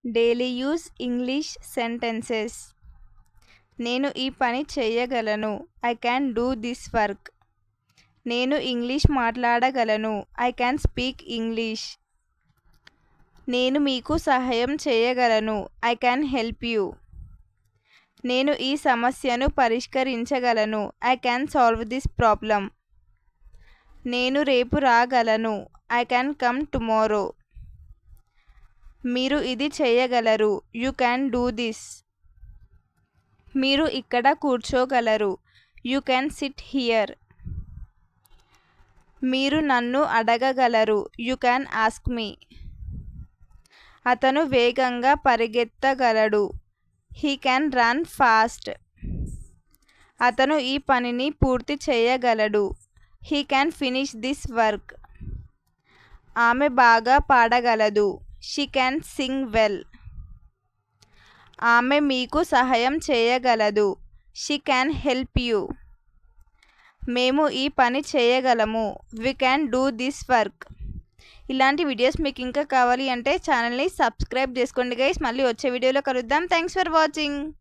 Daily use English sentences. నేను ఈ పని చేయగలను. I can do this work. నేను ఇంగ్లీష్ మాట్లాడగలను. I can speak English. నేను మీకు సహాయం చేయగలను. I can help you. నేను ఈ సమస్యను పరిష్కరించగలను. I can solve this problem. నేను రేపు రాగలను. I can come tomorrow. మీరు ఇది చేయగలరు. You can do this. మీరు ఇక్కడ కూర్చోగలరు. You can sit here. మీరు నన్ను అడగగలరు. You can ask me. అతను వేగంగా పరిగెత్తగలడు. He can run fast. అతను ఈ పనిని పూర్తి చేయగలడు. He can finish this work. ఆమె బాగా పాడగలదు. She can sing well. ఆమె మీకు సహాయం చేయగలదు. She can help you. మేము ఈ పని చేయగలము. We can do this work. ఇలాంటి వీడియోస్ మీకు ఇంకా కావాలి అంటే ఛానల్ని సబ్స్క్రైబ్ చేసుకోండి గైస్. మళ్ళీ వచ్చే వీడియోలో కలుద్దాం. Thanks for watching.